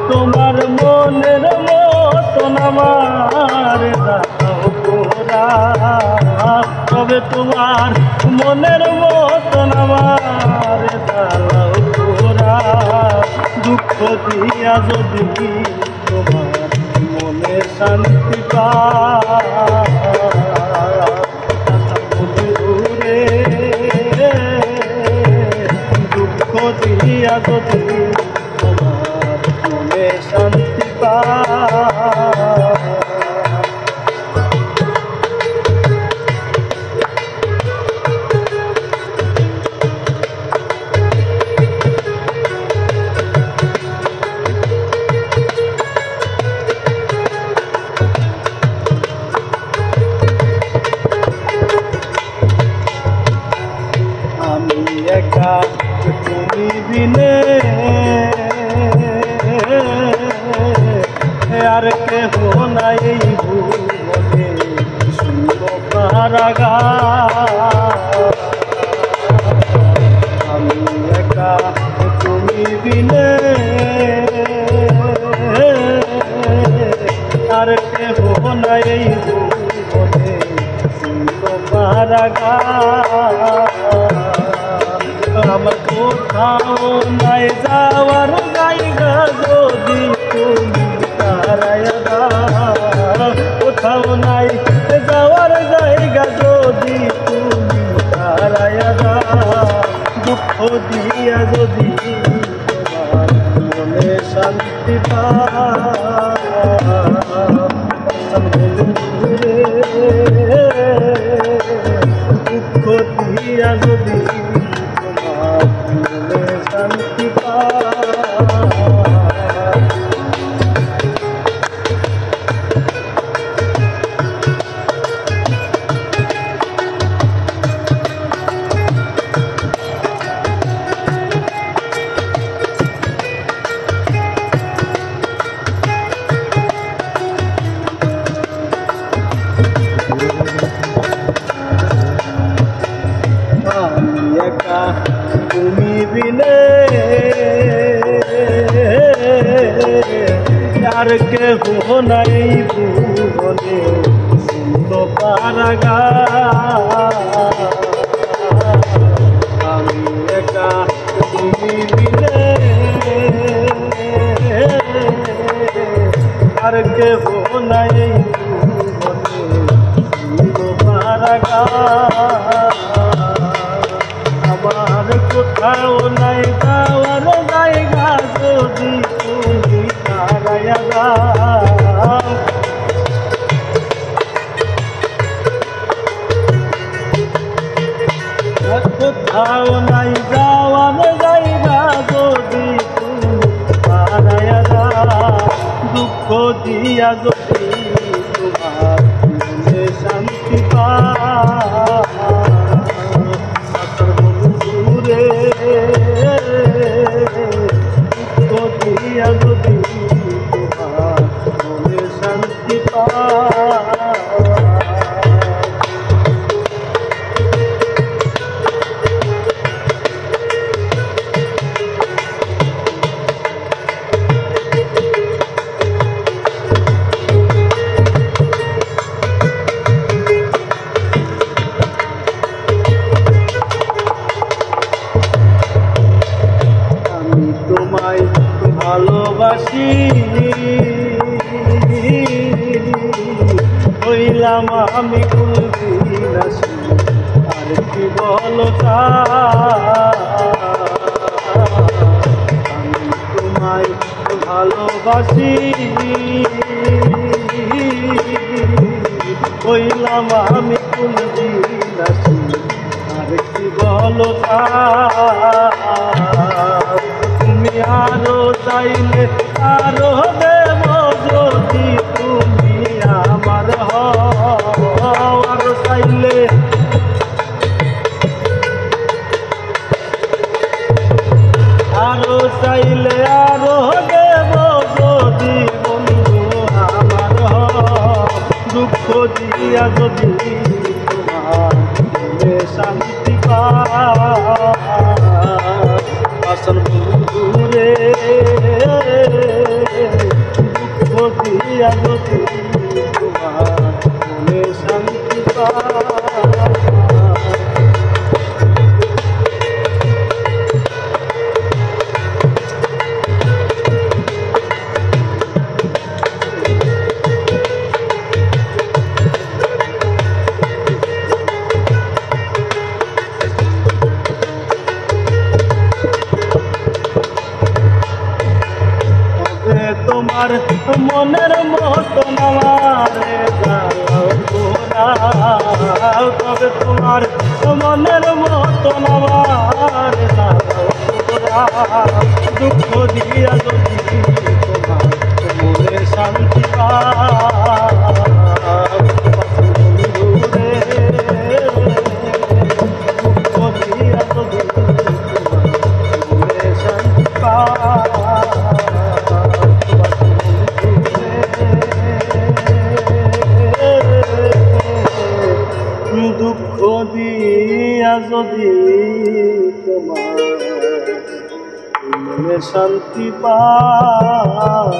তোমার মনের মতন আমার দাও গোরা, তবে তোমার মনের মতন আমার দাও গোরা। দুঃখ দিয়া যদি তোমার মনে শান্তি পারে, দুঃখ দিয়া যদি তোমার মনে শান্তি পায়। একা তুমি বিনে আর কেহ নাই ভুবনে শুনব কারাগার। আমি একা তুমি বিনে আর কেহ নাই ভুবনে শুনব কারাগার। আমার কোথাও নাই যাওয়ার জায়গা যদি তুমি তারায়া দাও, কোথাও নাই যাওয়ার জায়গা যদি তুমি তারায়া দাও। দুঃখ দিয়া যদি তোমার মনে শান্তি দুঃখ দিয়া যদি শান্তি একা তুমি বিনে আর কেহ নাই ভুবনে শুনব কারাগার। আমি একা তুমি বিনে আর কেহ নাই ভুবনে শুনব কারাগার। আমার কোথাও নাই যাওয়ার জায়গা যদি তুমি তারায়া দাও, কোথাও নাই যাওয়ার জায়গা যদি তুমি তারায়া দাও। দুঃখ দিয়া যদি তোমার মনে শান্তি পায়, দিয়া যদি তোমার মনে শান্তি পায়। তোমায় ভালোবাসি হইলাম আমি কুলবিলাসী, আর কি বলো আমি তোমায় ভালোবাসি হইলাম আমি কুলবিলাসী, আর কি বলো তুমি আরো চাইলে আরো দেব যদি তুমি আমার হও, আরো চাইলে আরো চাইলে আরো দেব যদি বন্ধু আমার হও। দুঃখ দিয়া যদি তোমার মনে শান্তি পায় আসল বন্ধু রে। দিয়া যদি তোমার মনে শান্তি পায়। তোমার মনের মতন আমারে দাও গোরাও, তবে তোমার মনের মতন আমারে দাও গোরাও, দুঃখ দিয়া যদি তোমার মনে শান্তি পাও বন্ধুরে, দুঃখ দিয়া যদি তোমার মনে শান্তি পাও। দুঃখ দিয়া যদি তোমার মনে শান্তি পায়।